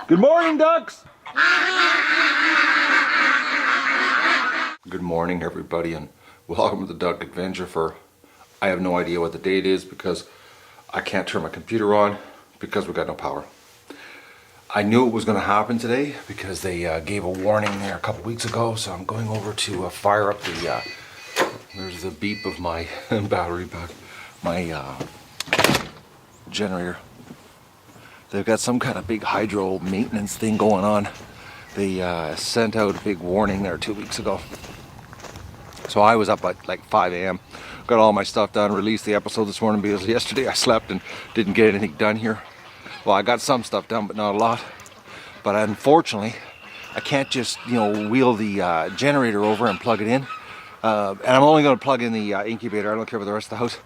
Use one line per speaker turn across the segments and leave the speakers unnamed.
Good morning, ducks! Good morning, everybody, and welcome to the Duck Adventure for... I have no idea what the date is because I can't turn my computer on because we got no power. I knew it was going to happen today because they gave a warning there a couple weeks ago, so I'm going over to fire up the... there's the beep of my battery back, my generator. They've got some kind of big hydro maintenance thing going on. They sent out a big warning there 2 weeks ago. So I was up at like 5 a.m. Got all my stuff done, released the episode this morning because yesterday I slept and didn't get anything done here. Well, I got some stuff done, but not a lot. But unfortunately, I can't just, wheel the generator over and plug it in. And I'm only going to plug in the incubator. I don't care about the rest of the house.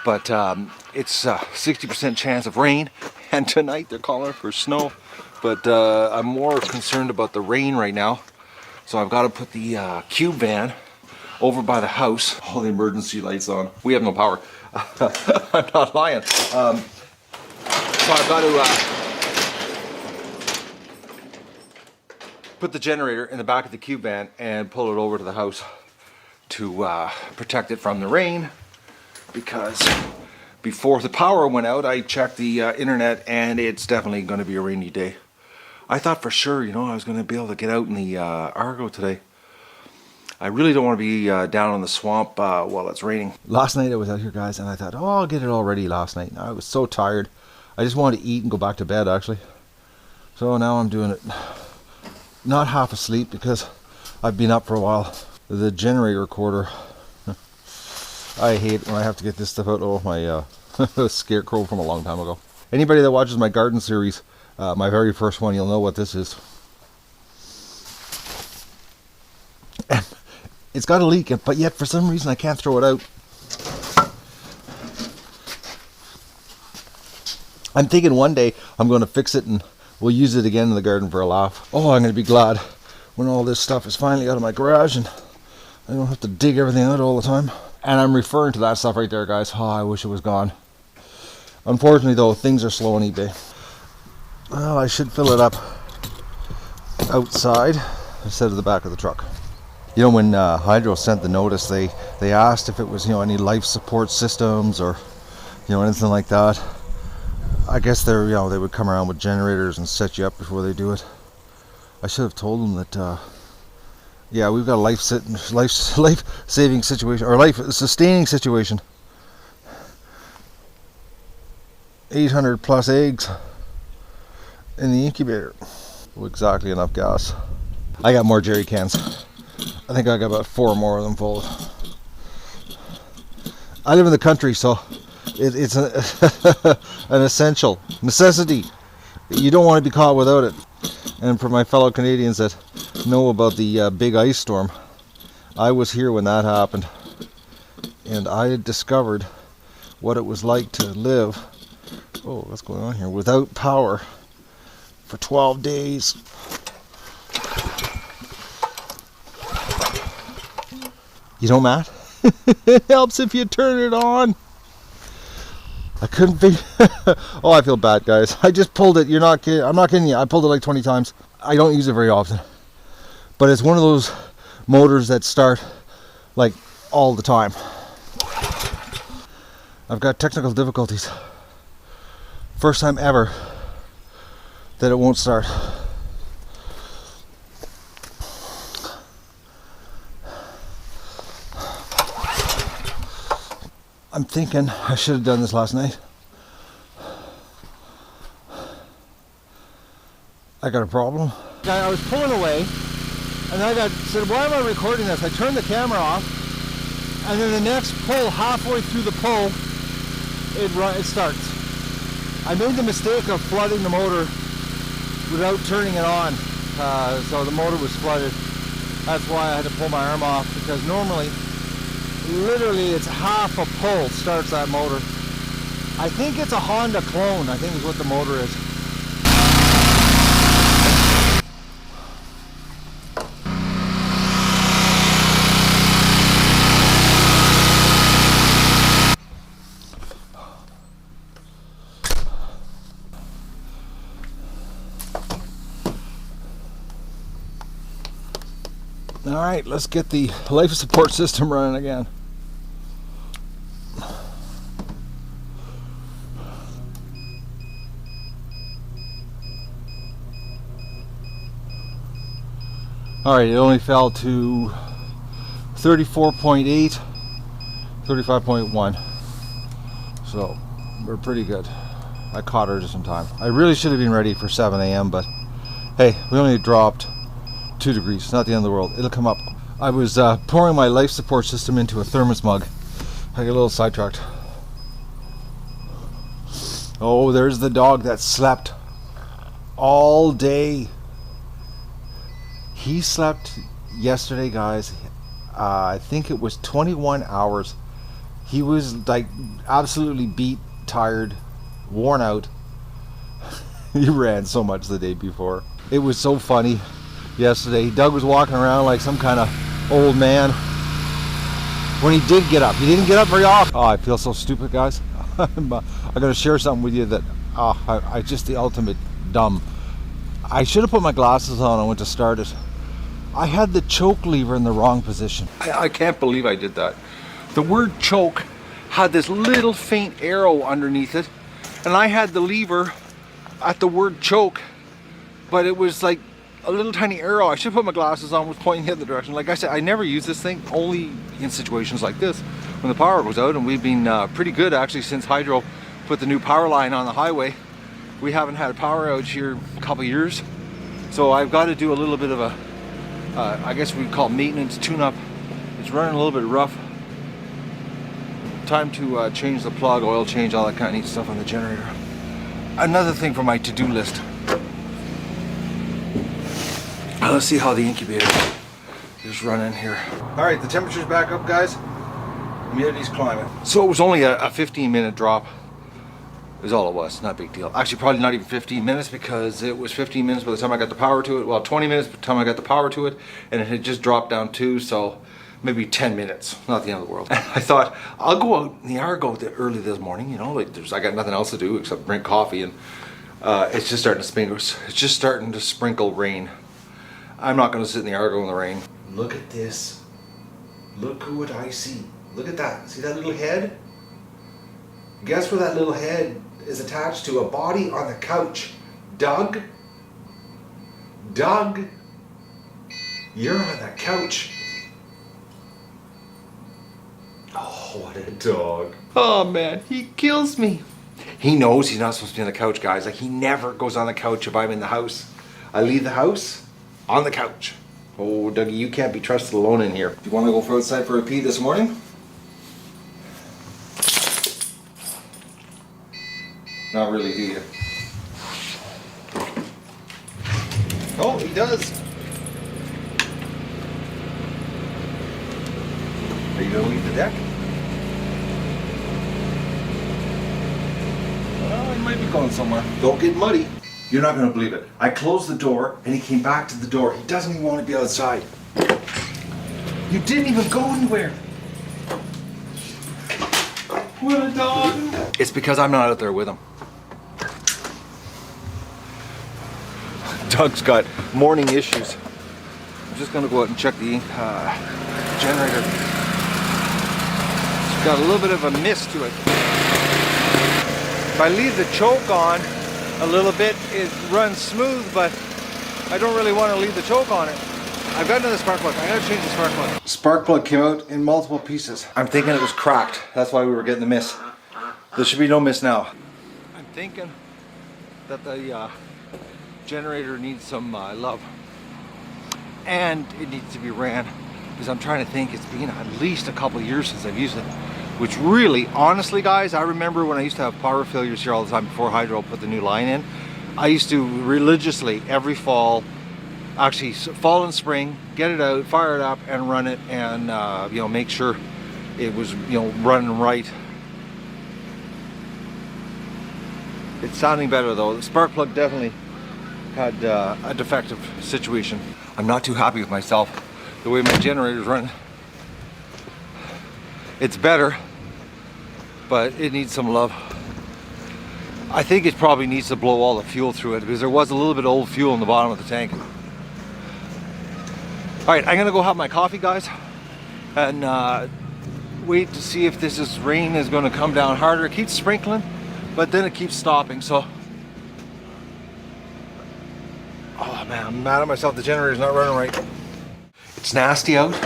But it's 60% chance of rain. And tonight they're calling for snow. But I'm more concerned about the rain right now. So I've got to put the cube van over by the house. All the emergency lights on. We have no power. I'm not lying. So I've got to put the generator in the back of the cube van and pull it over to the house to protect it from the rain, because before the power went out I checked the internet and it's definitely going to be a rainy day. I thought for sure, I was going to be able to get out in the Argo today. I really don't want to be down in the swamp while it's raining. Last night I was out here, guys, and I thought, I'll get it all ready last night. I was so tired. I just wanted to eat and go back to bed, actually. So now I'm doing it not half asleep because I've been up for a while. The generator recorder. I hate when I have to get this stuff out. Oh, my scarecrow from a long time ago. Anybody that watches my garden series, my very first one, you'll know what this is. It's got a leak, but yet for some reason I can't throw it out. I'm thinking one day I'm going to fix it and we'll use it again in the garden for a laugh. Oh, I'm going to be glad when all this stuff is finally out of my garage and I don't have to dig everything out all the time. And I'm referring to that stuff right there, guys. Oh, I wish it was gone. Unfortunately, though, things are slow on eBay. Well, I should fill it up outside instead of the back of the truck. When Hydro sent the notice, they asked if it was, any life support systems or, anything like that. I guess they would come around with generators and set you up before they do it. I should have told them that, yeah, we've got a life-saving situation, or life-sustaining situation. 800 plus eggs in the incubator. Well, exactly enough gas. I got more jerry cans. I think I got about 4 more of them full. I live in the country, so it's an essential necessity. You don't want to be caught without it. And for my fellow Canadians that know about the big ice storm, I was here when that happened, and I had discovered what it was like to live, what's going on here, without power for 12 days. Matt? It helps if you turn it on. I couldn't figure... Oh, I feel bad, guys. I just pulled it. You're not kidding. I'm not kidding you. I pulled it like 20 times. I don't use it very often. But it's one of those motors that start like all the time. I've got technical difficulties. First time ever that it won't start. I'm thinking I should have done this last night. I got a problem. I was pulling away, and I said, why am I recording this? I turned the camera off, and then the next pull, halfway through the pull, it starts. I made the mistake of flooding the motor without turning it on, so the motor was flooded. That's why I had to pull my arm off, because normally, literally, it's half a pull starts that motor. I think it's a Honda clone, I think is what the motor is. All right, let's get the life support system running again. All right, it only fell to 34.8, 35.1. So we're pretty good. I caught her just in time. I really should have been ready for 7 a.m. but hey, we only dropped 2 degrees. It's not the end of the world. It'll come up. I was pouring my life support system into a thermos mug. I get a little sidetracked. Oh, there's the dog that slept all day. He slept yesterday, guys. I think it was 21 hours. He was like absolutely beat, tired, worn out. He ran so much the day before. It was so funny yesterday. Doug was walking around like some kind of old man. When he did get up, he didn't get up very often. Oh, I feel so stupid, guys. I'm gonna share something with you that I just the ultimate dumb. I should have put my glasses on. I went to start it. I had the choke lever in the wrong position. I can't believe I did that. The word choke had this little faint arrow underneath it, and I had the lever at the word choke, but it was like a little tiny arrow. I should put my glasses on, was pointing the other direction. Like I said, I never use this thing, only in situations like this when the power goes out, and we've been pretty good actually since Hydro put the new power line on the highway. We haven't had a power outage here a couple years, so I've got to do a little bit of a I guess we'd call maintenance tune-up. It's running a little bit rough. Time to change the plug, oil change, all that kind of neat stuff on the generator. Another thing for my to-do list. Let's see how the incubator is running here. All right, the temperature's back up, guys. Humidity's climbing. So it was only a 15-minute drop. Is all it was, not a big deal. Actually, probably not even 15 minutes because it was 15 minutes by the time I got the power to it. Well, 20 minutes by the time I got the power to it, and it had just dropped down too, so maybe 10 minutes, not the end of the world. I thought, I'll go out in the Argo early this morning, you know, like I got nothing else to do except drink coffee, and it's just starting to sprinkle. It's just starting to sprinkle rain. I'm not gonna sit in the Argo in the rain. Look at this. Look what I see. Look at that. See that little head? Guess where that little head is attached to? A body on the couch. Doug? Doug? You're on the couch. Oh, what a dog. Oh man, he kills me. He knows he's not supposed to be on the couch, guys. Like, he never goes on the couch if I'm in the house. I leave the house on the couch. Oh, Dougie, you can't be trusted alone in here. You want to go outside for a pee this morning? Not really, do you? Oh, he does. Are you going to leave the deck? Well, he might be going somewhere. Don't get muddy. You're not going to believe it. I closed the door and he came back to the door. He doesn't even want to be outside. You didn't even go anywhere. What a dog. It's because I'm not out there with him. Doug's got morning issues. I'm just going to go out and check the generator. It's got a little bit of a mist to it. If I leave the choke on a little bit, it runs smooth, but I don't really want to leave the choke on it. I've got another spark plug. I gotta change the spark plug. Spark plug came out in multiple pieces. I'm thinking it was cracked. That's why we were getting the mist. There should be no mist now. I'm thinking that the generator needs some love, and it needs to be ran, because I'm trying to think, it's been at least a couple of years since I've used it, which really, honestly guys, I remember when I used to have power failures here all the time before Hydro put the new line in. I used to religiously every fall, actually fall and spring, get it out, fire it up and run it, and you know, make sure it was, you know, running right. It's sounding better though. The spark plug definitely had a defective situation. I'm not too happy with myself the way my generator's running. It's better, but it needs some love. I think it probably needs to blow all the fuel through it, because there was a little bit of old fuel in the bottom of the tank. All right, I'm gonna go have my coffee, guys, and wait to see if this rain is gonna come down harder. It keeps sprinkling, but then it keeps stopping, so. Oh man, I'm mad at myself, the generator's not running right. It's nasty out,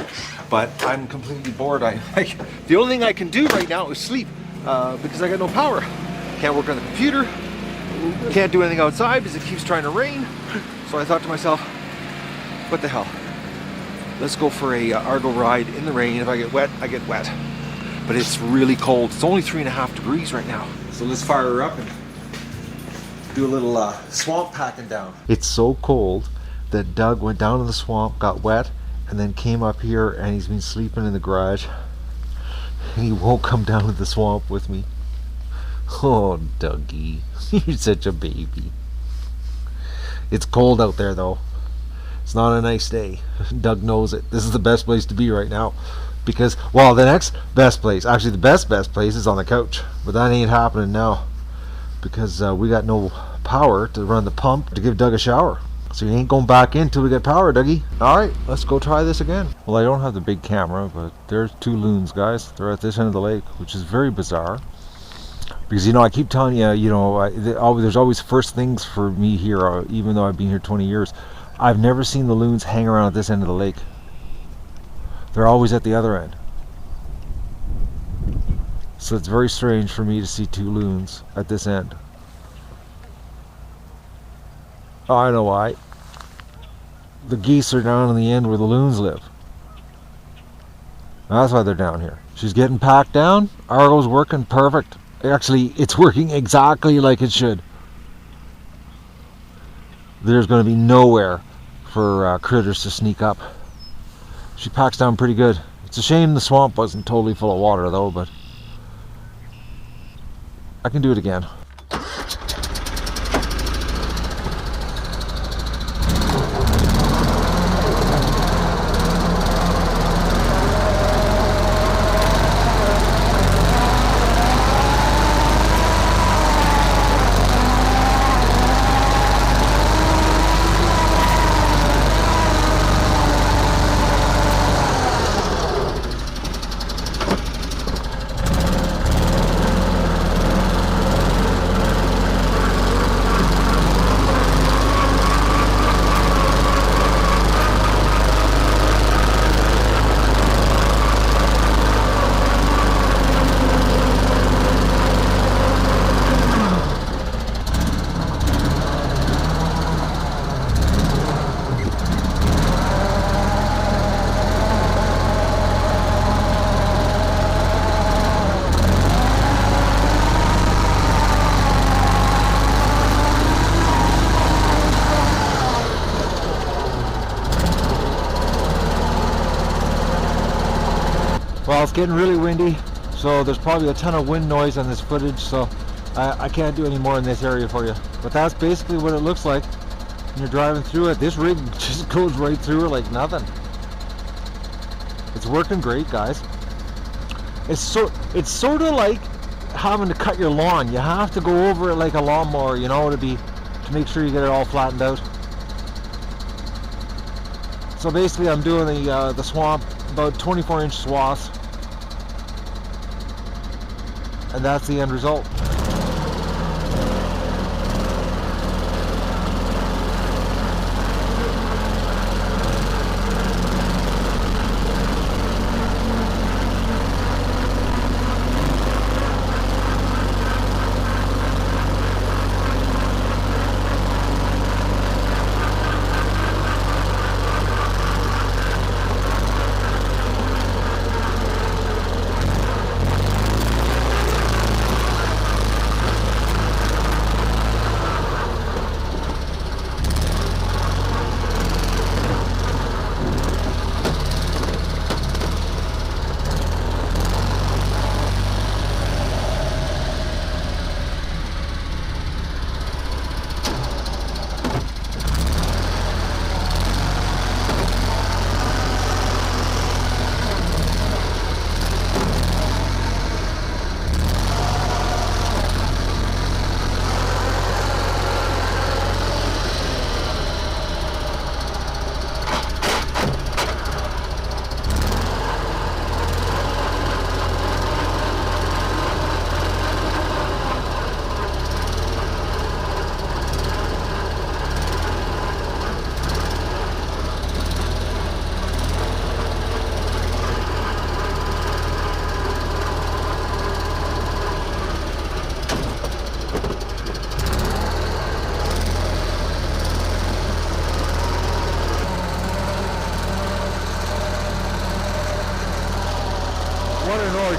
but I'm completely bored. The only thing I can do right now is sleep, because I got no power. Can't work on the computer, can't do anything outside because it keeps trying to rain. So I thought to myself, what the hell? Let's go for a Argo ride in the rain. If I get wet, I get wet. But it's really cold. It's only 3.5 degrees right now. So let's fire her up and do a little swamp packing down. It's so cold that Doug went down to the swamp, got wet, and then came up here, and he's been sleeping in the garage. And he won't come down to the swamp with me. Oh, Dougie, you're such a baby. It's cold out there though. It's not a nice day. Doug knows it. This is the best place to be right now. Because, well, the next best place, actually the best place is on the couch. But that ain't happening now. Because we got no power to run the pump to give Doug a shower. So you ain't going back in till we get power, Dougie. Alright, let's go try this again. Well, I don't have the big camera, but there's 2 loons, guys. They're at this end of the lake, which is very bizarre. Because, you know, I keep telling you, you know, there's always first things for me here, even though I've been here 20 years. I've never seen the loons hang around at this end of the lake. They're always at the other end. So it's very strange for me to see 2 loons at this end. Oh, I know why. The geese are down in the end where the loons live. That's why they're down here. She's getting packed down. Argo's working perfect. Actually, it's working exactly like it should. There's going to be nowhere for critters to sneak up. She packs down pretty good. It's a shame the swamp wasn't totally full of water though, but I can do it again. Well, it's getting really windy, so there's probably a ton of wind noise on this footage, so I can't do any more in this area for you. But that's basically what it looks like when you're driving through it. This rig just goes right through it like nothing. It's working great, guys. It's sort of like having to cut your lawn. You have to go over it like a lawnmower, you know, to make sure you get it all flattened out. So basically I'm doing the swamp, about 24-inch swaths, and that's the end result.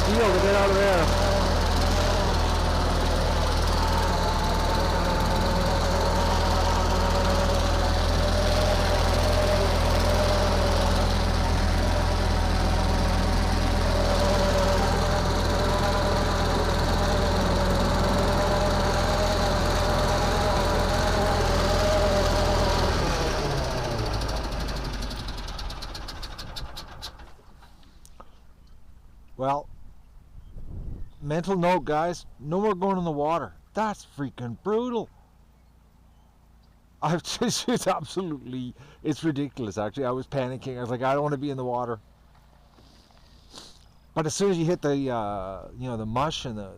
deal to get out of there. Well, mental note, guys, no more going in the water. That's freaking brutal. It's absolutely, it's ridiculous actually. I was panicking. I was like, I don't want to be in the water. But as soon as you hit the, you know, the mush and the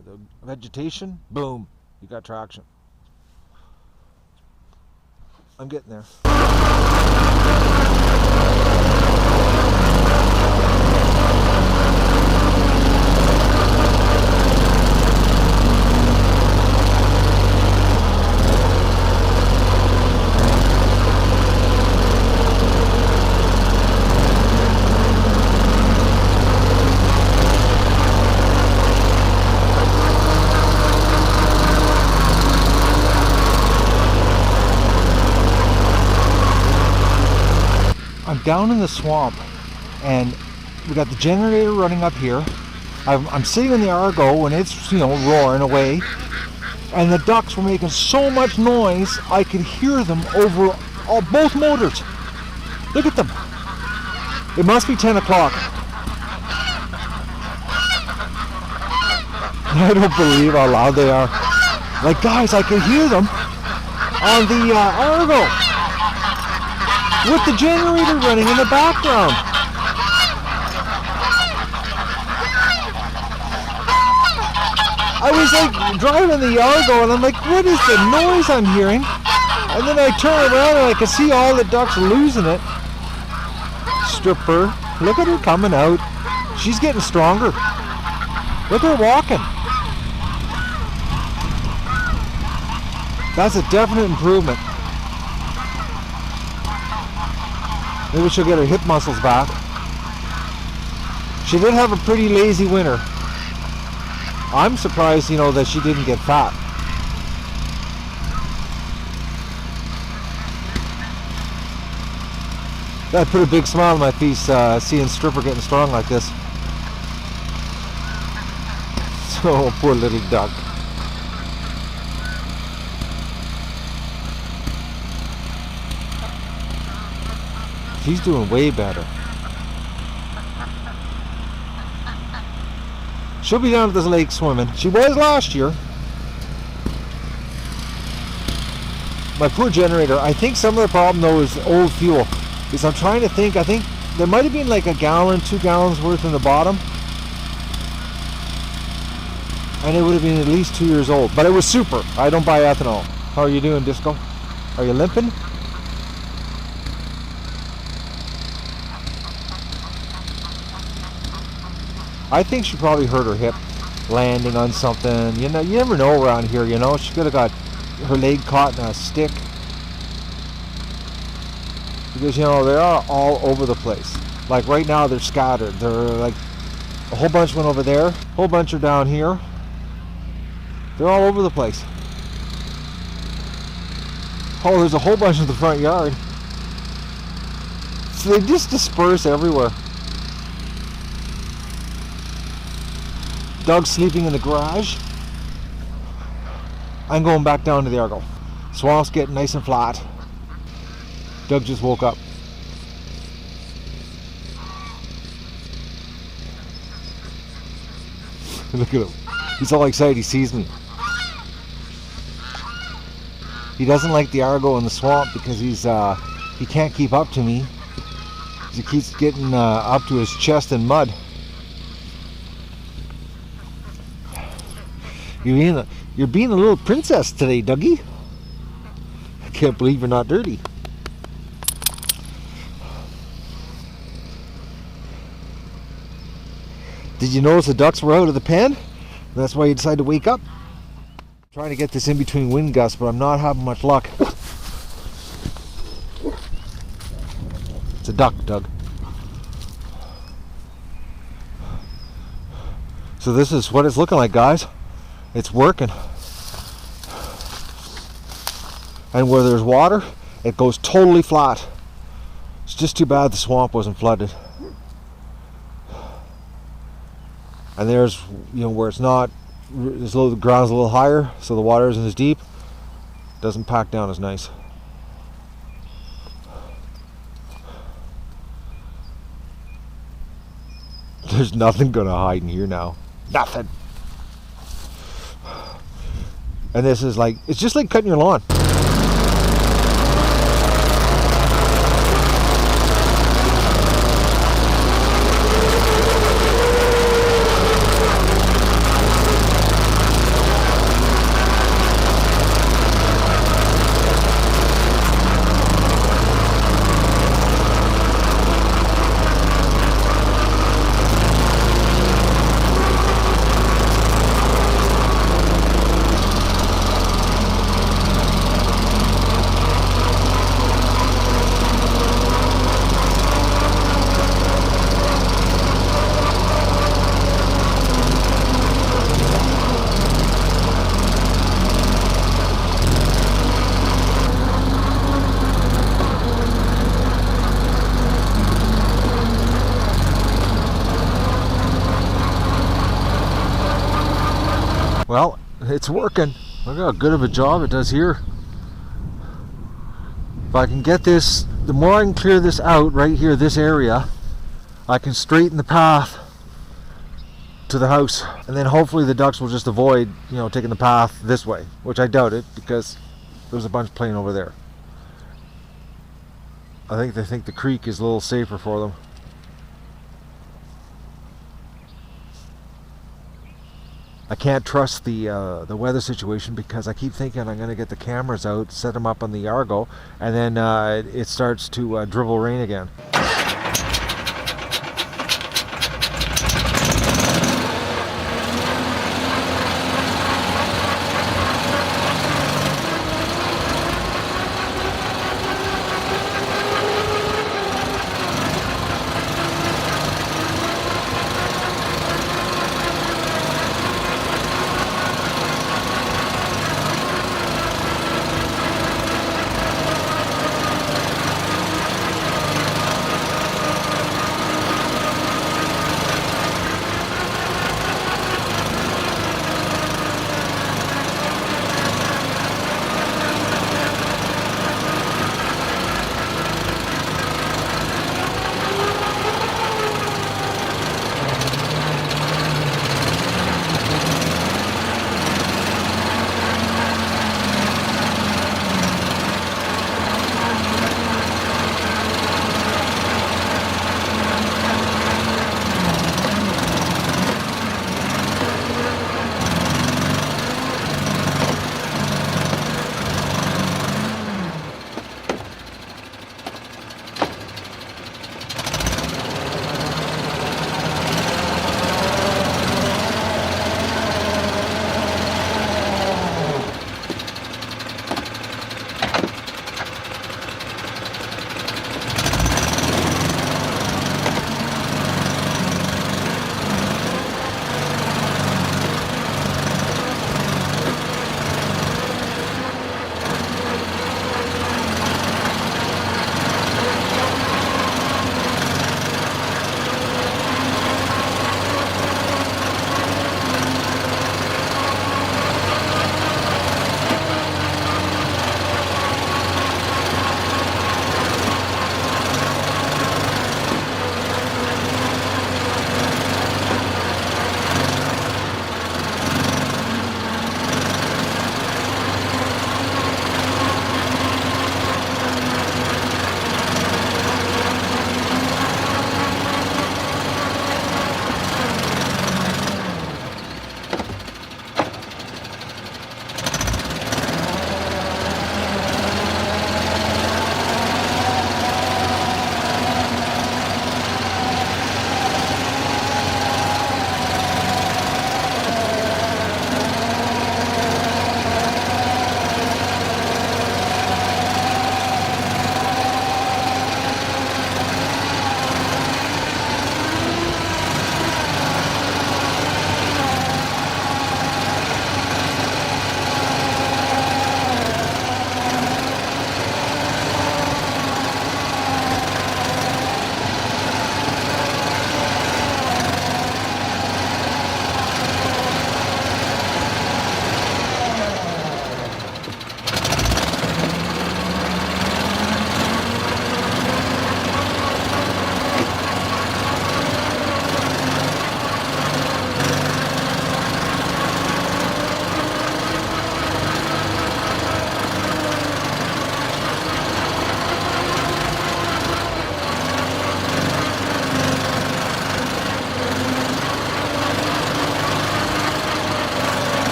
vegetation, boom, you got traction. I'm getting there. I'm down in the swamp and we got the generator running up here. I'm sitting in the Argo and it's, you know, roaring away, and the ducks were making so much noise I could hear them over both motors. Look at them. It must be 10 o'clock. I don't believe how loud they are. Like, guys, I can hear them on the Argo with the generator running in the background. I was like driving the Argo and I'm like, what is the noise I'm hearing? And then I turn around and I can see all the ducks losing it. Stripper, look at her coming out. She's getting stronger. Look at her walking. That's a definite improvement. Maybe she'll get her hip muscles back. She did have a pretty lazy winter. I'm surprised, you know, that she didn't get fat. That put a big smile on my face, seeing Stripper getting strong like this. So, poor little duck. She's doing way better. She'll be down at this lake swimming. She was last year. My poor generator. I think some of the problem though is old fuel. Because I'm trying to think, I think there might have been like a gallon, 2 gallons worth in the bottom. And it would have been at least 2 years old. But it was super. I don't buy ethanol. How are you doing, Disco? Are you limping? I think she probably hurt her hip landing on something. You know, you never know around here, you know. She could have got her leg caught in a stick. Because, you know, they are all over the place. Like right now they're scattered. They're like, a whole bunch went over there. A whole bunch are down here. They're all over the place. Oh, there's a whole bunch in the front yard. So they just disperse everywhere. Doug's sleeping in the garage. I'm going back down to the Argo. Swamp's getting nice and flat. Doug just woke up. Look at him. He's all excited he sees me. He doesn't like the Argo in the swamp because he can't keep up to me. He keeps getting up to his chest in mud. You're being a little princess today, Dougie. I can't believe you're not dirty. Did you notice the ducks were out of the pen? That's why you decided to wake up. I'm trying to get this in between wind gusts, but I'm not having much luck. It's a duck, Doug. So this is what it's looking like, guys. It's working. And where there's water, it goes totally flat. It's just too bad the swamp wasn't flooded. And there's, where it's not, the ground's a little higher, so the water isn't as deep. Doesn't pack down as nice. There's nothing gonna hide in here now. Nothing. And this is like, it's just like cutting your lawn. Well, it's working. Look how good of a job it does here. If I can get this, the more I can clear this out right here, this area, I can straighten the path to the house. And then hopefully the ducks will just avoid, taking the path this way, which I doubt it because there's a bunch playing over there. I think they think the creek is a little safer for them. I can't trust the weather situation because I keep thinking I'm going to get the cameras out, set them up on the Argo, and then it starts to drivel rain again.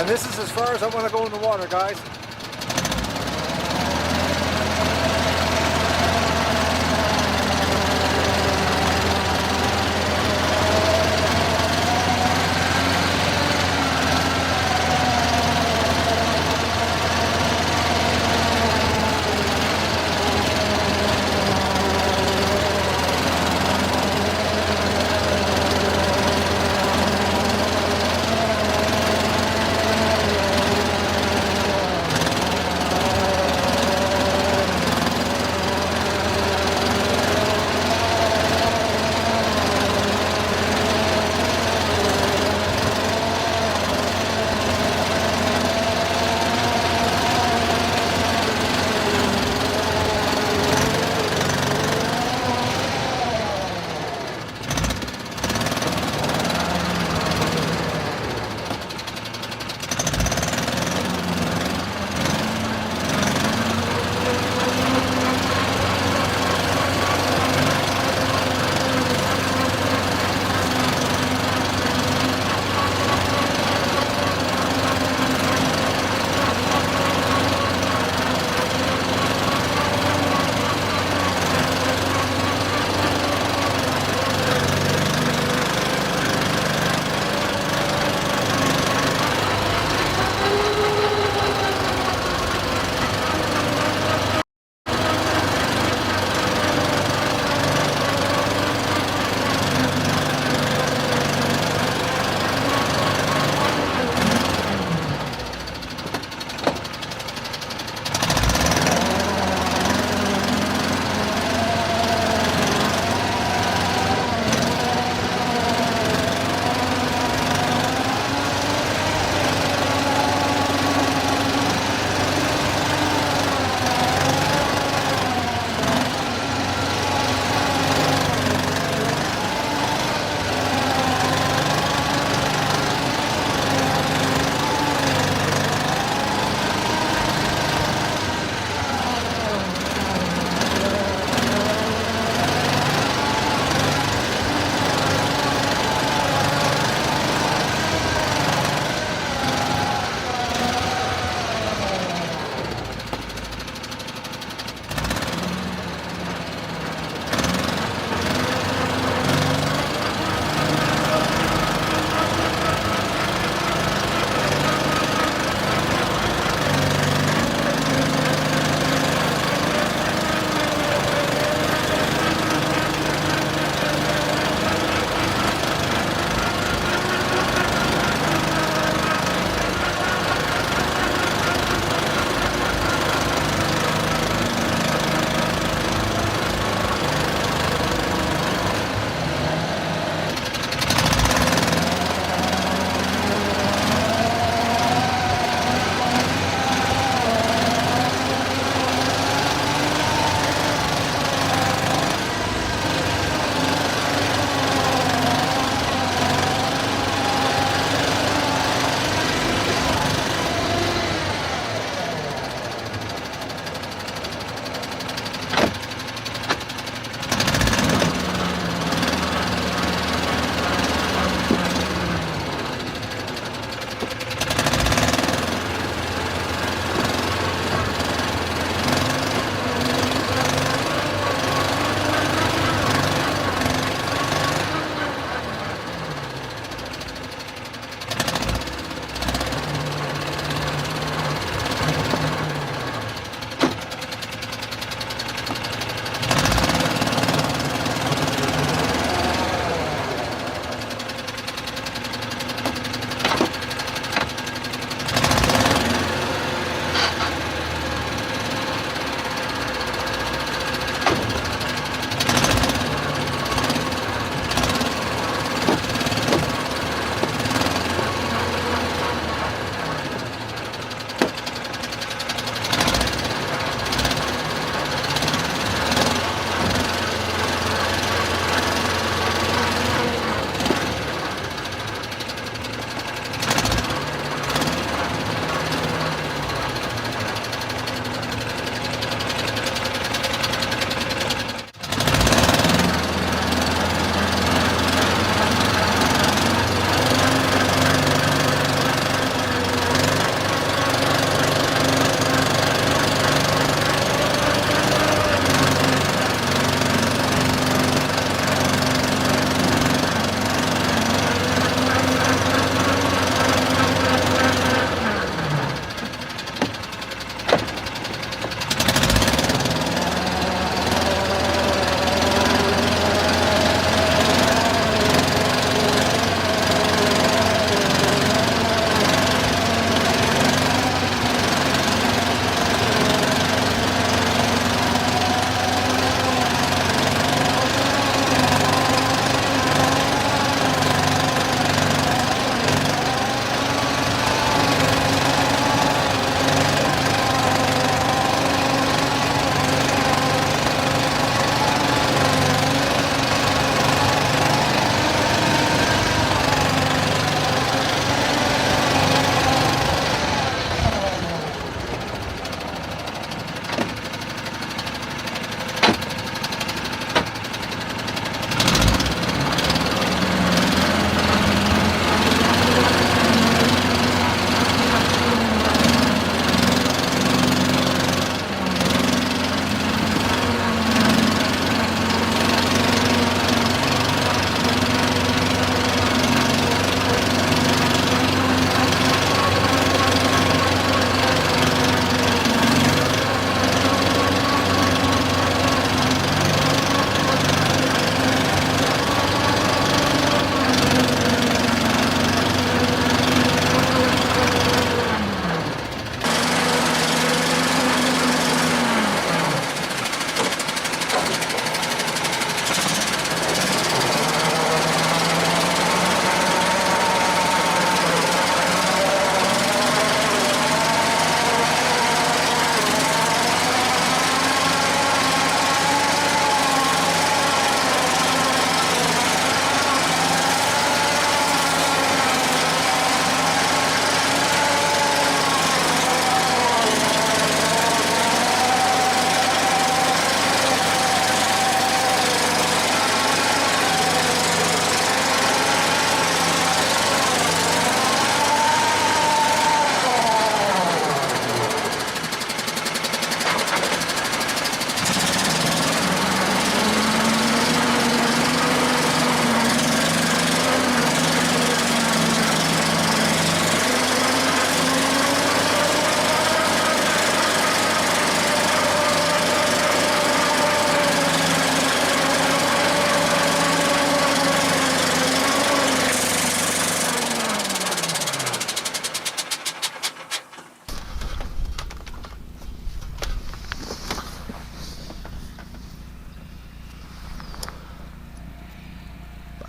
this is as far as I want to go in the water, guys.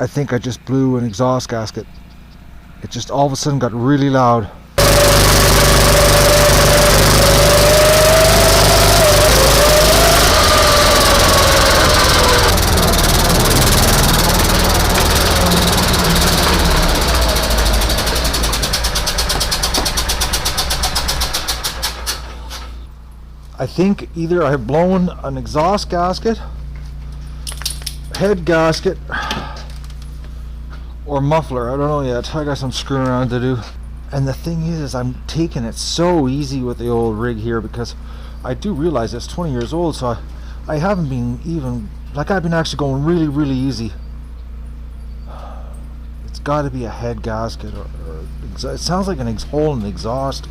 I think I just blew an exhaust gasket. It just all of a sudden got really loud. I think either I have blown an exhaust gasket, head gasket, or muffler. I don't know yet. I got some screwing around to do. And the thing is I'm taking it so easy with the old rig here, because I do realize it's 20 years old, so I haven't been even, like, I've been actually going really, really easy. It's got to be a head gasket, or it sounds like an hole in the exhaust.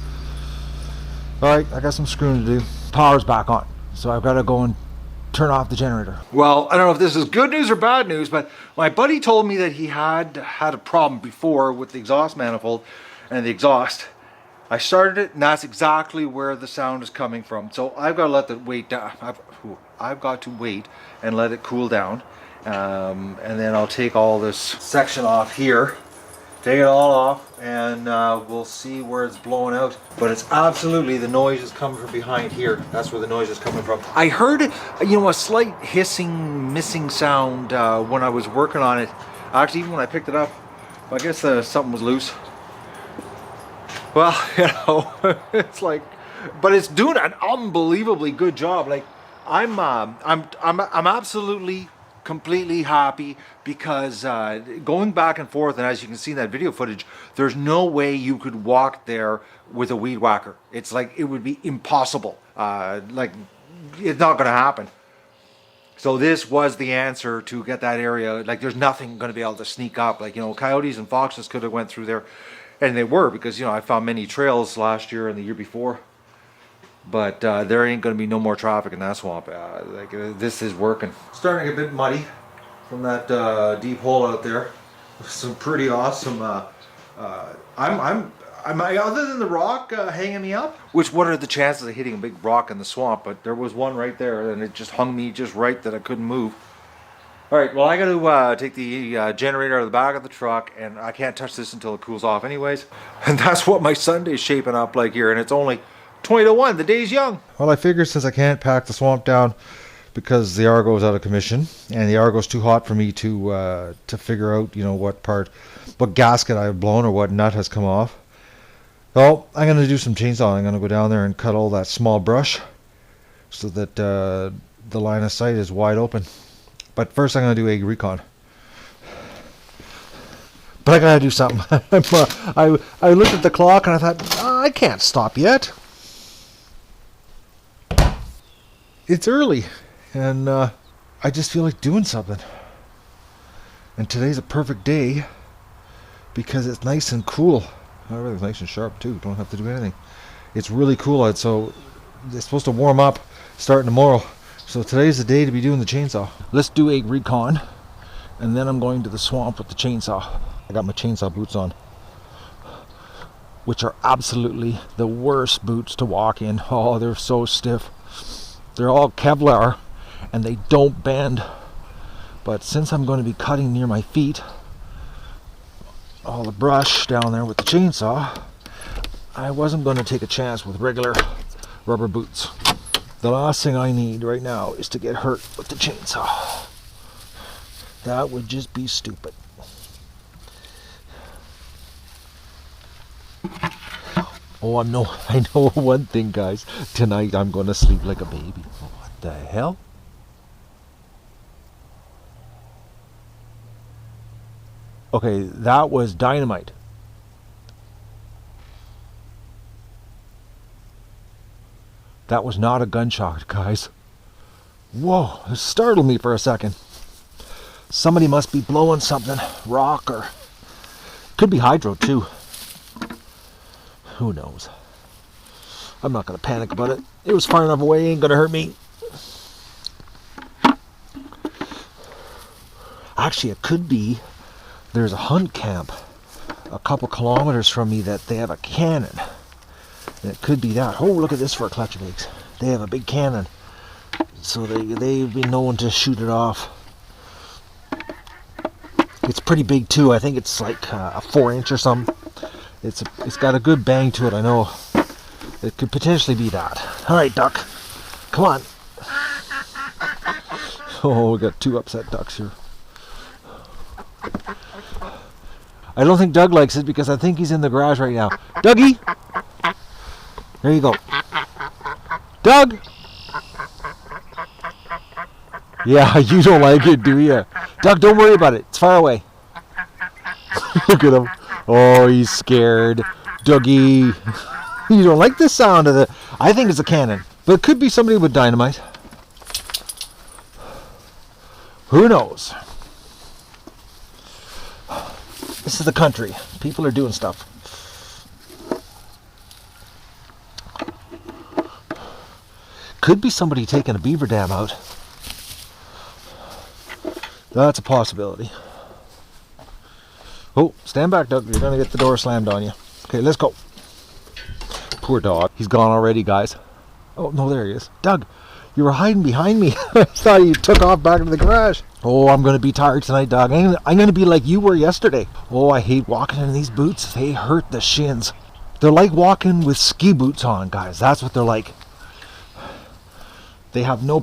Alright, I got some screwing to do. Power's back on, so I've got to go and turn off the generator. Well, I don't know if this is good news or bad news, but my buddy told me that he had a problem before with the exhaust manifold and the exhaust. I started it, and that's exactly where the sound is coming from. So I've got to let it wait down. I've got to wait and let it cool down, and then I'll take all this section off here, take it all off, and we'll see where it's blowing out. But it's absolutely, the noise is coming from behind here. That's where the noise is coming from. I heard, a slight hissing, missing sound when I was working on it. Actually, even when I picked it up, I guess something was loose. Well, it's like, but it's doing an unbelievably good job. Like, I'm absolutely, completely happy, because going back and forth, and as you can see in that video footage, there's no way you could walk there with a weed whacker. It's like, it would be impossible. Like, it's not going to happen. So this was the answer to get that area. Like, there's nothing going to be able to sneak up. Like, coyotes and foxes could have went through there, and they were, because I found many trails last year and the year before. But there ain't going to be no more traffic in that swamp. This is working. Starting to get a bit muddy from that deep hole out there. Some pretty awesome. I'm other than the rock hanging me up. Which, what are the chances of hitting a big rock in the swamp? But there was one right there, and it just hung me just right that I couldn't move. All right. Well, I got to take the generator out of the back of the truck, and I can't touch this until it cools off, anyways. And that's what my Sunday's shaping up like here, and it's only 20 to 1, the day's young. Well, I figured since I can't pack the swamp down because the Argo is out of commission, and the Argo's too hot for me to figure out, what gasket I've blown or what nut has come off. Well, I'm going to do some chainsawing. I'm going to go down there and cut all that small brush so that the line of sight is wide open. But first I'm going to do a recon. But I got to do something. I looked at the clock and I thought, I can't stop yet. It's early, and I just feel like doing something. And today's a perfect day because it's nice and cool. Everything's nice and sharp too. Don't have to do anything. It's really cool out, so it's supposed to warm up starting tomorrow. So today's the day to be doing the chainsaw. Let's do a recon, and then I'm going to the swamp with the chainsaw. I got my chainsaw boots on, which are absolutely the worst boots to walk in. Oh, they're so stiff. They're all Kevlar, and they don't bend. But since I'm going to be cutting near my feet, all the brush down there with the chainsaw, I wasn't going to take a chance with regular rubber boots. The last thing I need right now is to get hurt with the chainsaw. That would just be stupid. Oh, I know one thing, guys. Tonight I'm going to sleep like a baby. What the hell? Okay, that was dynamite. That was not a gunshot, guys. Whoa, it startled me for a second. Somebody must be blowing something. Rock, or could be hydro too. Who knows? I'm not going to panic about it. It was far enough away, ain't going to hurt me. Actually, it could be there's a hunt camp a couple kilometers from me that they have a cannon. And it could be that. Oh, look at this for a clutch of eggs. They have a big cannon. So they've been known to shoot it off. It's pretty big too. I think it's like a 4-inch or something. It's got a good bang to it. I know it could potentially be that. All right, duck, come on. Oh, we got 2 upset ducks here. I don't think Doug likes it because I think he's in the garage right now. Dougie, there you go. Doug. Yeah, you don't like it, do you? Doug, don't worry about it. It's far away. Look at him. Oh, he's scared. Dougie. You don't like the sound of the... I think it's a cannon. But it could be somebody with dynamite. Who knows? This is the country. People are doing stuff. Could be somebody taking a beaver dam out. That's a possibility. Oh, stand back, Doug. You're going to get the door slammed on you. Okay, let's go. Poor dog. He's gone already, guys. Oh, no, there he is. Doug, you were hiding behind me. I thought you took off back into the garage. Oh, I'm going to be tired tonight, Doug. I'm going to be like you were yesterday. Oh, I hate walking in these boots. They hurt the shins. They're like walking with ski boots on, guys. That's what they're like. They have no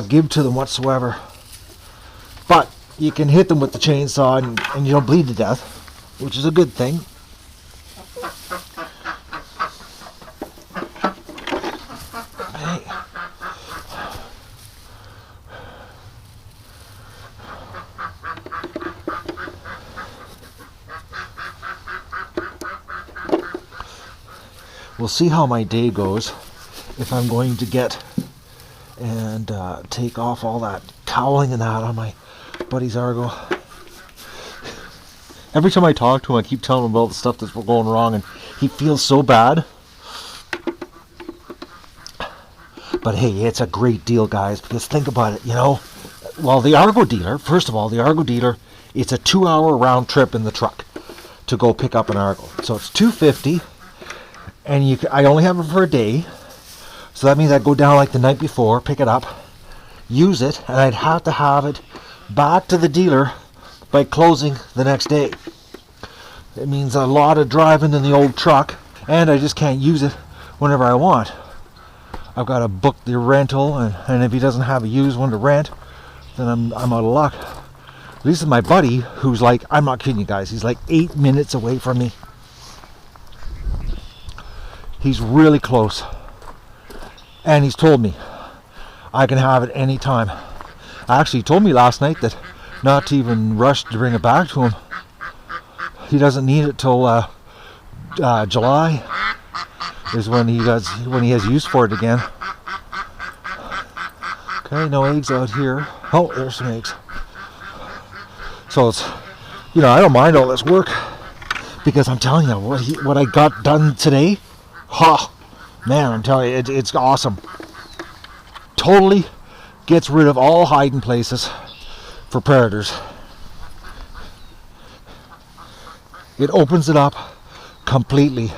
give to them whatsoever. But you can hit them with the chainsaw and you don't bleed to death, which is a good thing. Hey. We'll see how my day goes if I'm going to get and take off all that toweling and that on my buddy's Argo. Every time I talk to him, I keep telling him about the stuff that's going wrong, and he feels so bad. But hey, it's a great deal, guys, because think about it, you know. Well, the Argo dealer, first of all, it's a 2-hour round trip in the truck to go pick up an Argo. So it's $250, and I only have it for a day. So that means I'd go down like the night before, pick it up, use it, and I'd have to have it back to the dealer by closing the next day. It means a lot of driving in the old truck, and I just can't use it whenever I want. I've got to book the rental, and if he doesn't have a used one to rent, then I'm out of luck. At least with my buddy, who's like, I'm not kidding you guys, he's like 8 minutes away from me. He's really close. And he's told me I can have it any time. Actually, he told me last night that not to even rush to bring it back to him. He doesn't need it till July is when he has use for it again. Okay, no eggs out here. Oh, there's some eggs. So it's, I don't mind all this work because I'm telling you what I got done today. Man, I'm telling you, it's awesome. Totally gets rid of all hiding places for predators. It opens it up completely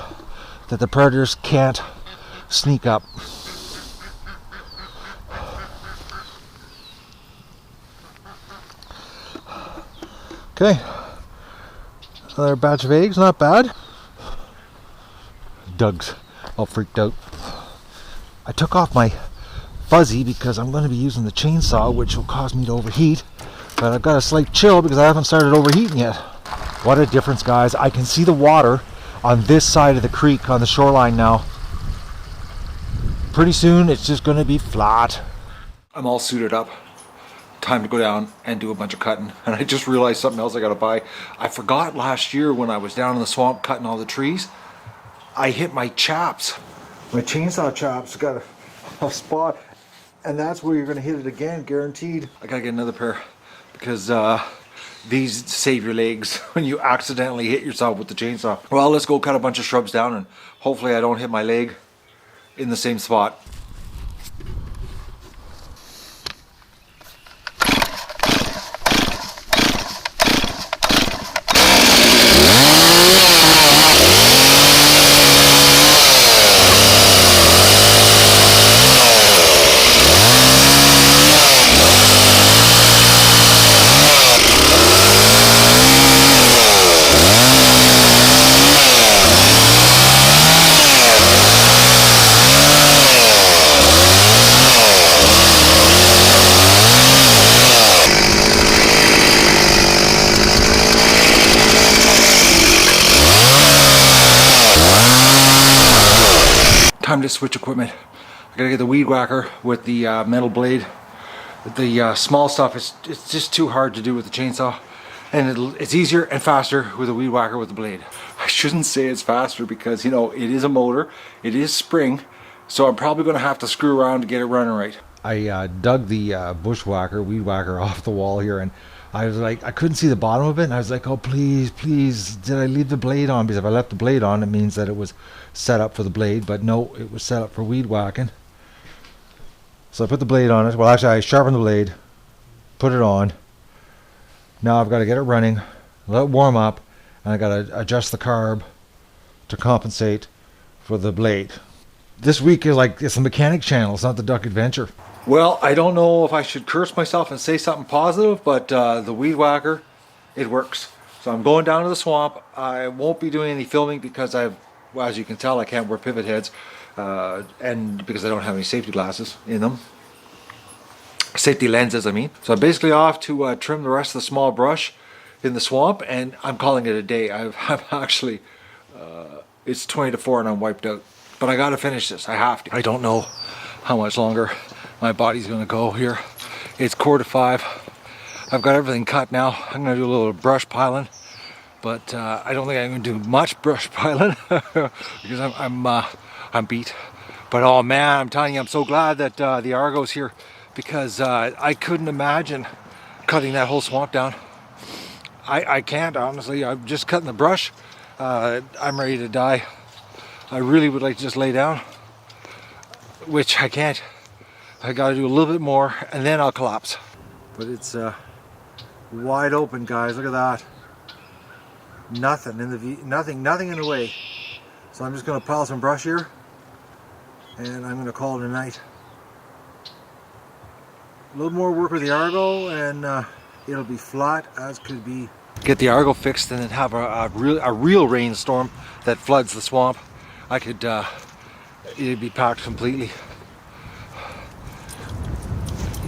that the predators can't sneak up. Okay, another batch of eggs, not bad. Doug's all freaked out. I took off my fuzzy because I'm going to be using the chainsaw, which will cause me to overheat, but I've got a slight chill because I haven't started overheating yet. What a difference, guys. I can see the water on this side of the creek on the shoreline now. Pretty soon it's just going to be flat. I'm all suited up. Time to go down and do a bunch of cutting, and I just realized something else I got to buy. I forgot last year when I was down in the swamp cutting all the trees, I hit my chaps. My chainsaw chaps got a spot, and that's where you're going to hit it again, guaranteed. I got to get another pair because these save your legs when you accidentally hit yourself with the chainsaw. Well, let's go cut a bunch of shrubs down, and hopefully I don't hit my leg in the same spot.
to switch equipment. I gotta get the weed whacker with the metal blade. The small stuff it's just too hard to do with the chainsaw, and it's easier and faster with a weed whacker with the blade. I shouldn't say it's faster because, you know, it is a motor, it is spring, so I'm probably going to have to screw around to get it running right. I dug the bushwhacker, weed whacker off the wall here, and I was like, I couldn't see the bottom of it, and I was like, oh please, please, did I leave the blade on? Because if I left the blade on, it means that it was set up for the blade, but no, it was set up for weed whacking. So I put the blade on it. Well, actually, I sharpened the blade, put it on. Now I've got to get it running, let it warm up, and I got to adjust the carb to compensate for the blade. This week is like, it's a mechanic channel, it's not the Duck Adventure. Well, I don't know if I should curse myself and say something positive, but the weed whacker, it works. So I'm going down to the swamp. I won't be doing any filming because well, as you can tell, I can't wear pivot heads. And because I don't have any safety glasses in them. Safety lenses, I mean. So I'm basically off to trim the rest of the small brush in the swamp, and I'm calling it a day. I'm actually, it's 20 to 4 and I'm wiped out. But I gotta finish this, I have to. I don't know how much longer my body's gonna go here. It's 4:45. I've got everything cut now. I'm gonna do a little brush piling, but I don't think I'm gonna do much brush piling because I'm beat. But oh man, I'm telling you, I'm so glad that the Argo's here, because I couldn't imagine cutting that whole swamp down. I can't, honestly. I'm just cutting the brush. I'm ready to die. I really would like to just lay down, which I can't. I gotta do a little bit more and then I'll collapse. But it's wide open, guys. Look at that. Nothing in the nothing in the way. So I'm just gonna pile some brush here, and I'm gonna call it a night. A little more work with the Argo, and it'll be flat as could be. Get the Argo fixed, and then have a real rainstorm that floods the swamp. I could, it'd be packed completely.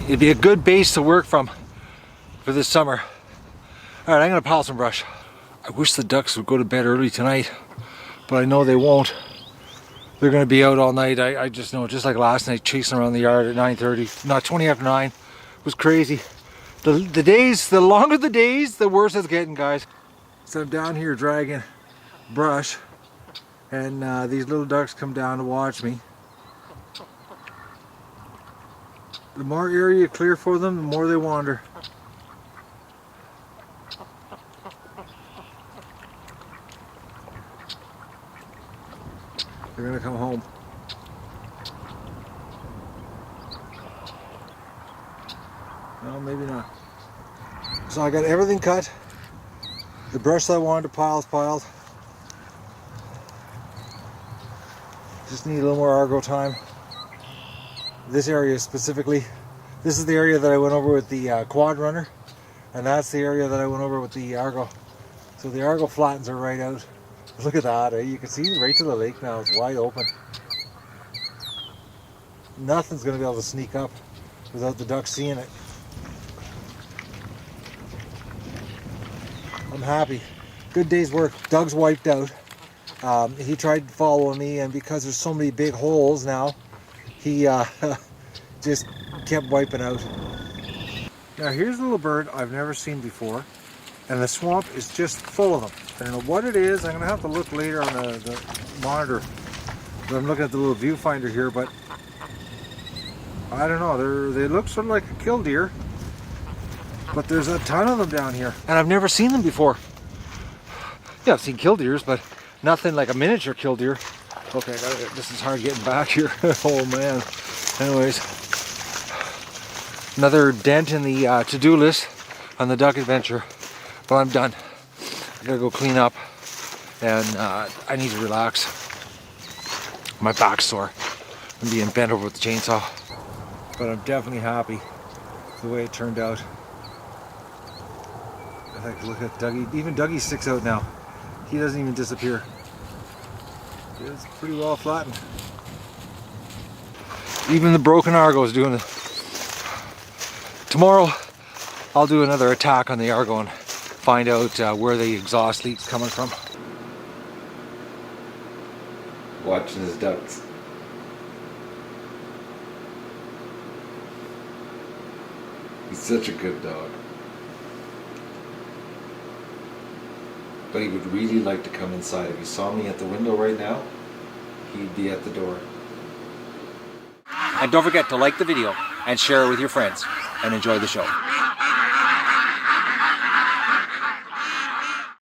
It'd be a good base to work from for this summer. All right, I'm gonna pile some brush. I wish the ducks would go to bed early tonight, but I know they won't. They're going to be out all night. I just know, just like last night, chasing around the yard at 9:30, not 20 after 9. It was crazy. The longer the days, the worse it's getting, guys. So I'm down here dragging brush, and these little ducks come down to watch me. The more area you clear for them, the more they wander. They're gonna come home. No, maybe not. So I got everything cut. The brush that I wanted to pile is piled. Just need a little more Argo time. This area specifically, this is the area that I went over with the quad runner, and that's the area that I went over with the Argo. So the Argo flattens her right out. Look at that, eh? You can see right to the lake now, it's wide open. Nothing's gonna be able to sneak up without the ducks seeing it. I'm happy. Good day's work. Doug's wiped out. He tried following me, and because there's so many big holes now, he just kept wiping out. Now here's a little bird I've never seen before, and the swamp is just full of them. I don't know what it is. I'm gonna have to look later on the monitor. But I'm looking at the little viewfinder here, but I don't know. They look sort of like a killdeer, but there's a ton of them down here, and I've never seen them before. Yeah, I've seen killdeers, but nothing like a miniature killdeer. Okay, this is hard getting back here. Oh man. Anyways, another dent in the to-do list on the Duck Adventure, but I'm done. I gotta go clean up, and I need to relax. My back's sore. I'm being bent over with the chainsaw, but I'm definitely happy the way it turned out. I think, look at Dougie. Even Dougie sticks out now. He doesn't even disappear. It's pretty well flattened. Even the broken Argo is doing it. Tomorrow, I'll do another attack on the Argo and find out where the exhaust leak's coming from. Watching his ducks. He's such a good dog. But he would really like to come inside. If he saw me at the window right now, he'd be at the door.
And don't forget to like the video and share it with your friends, and enjoy the show.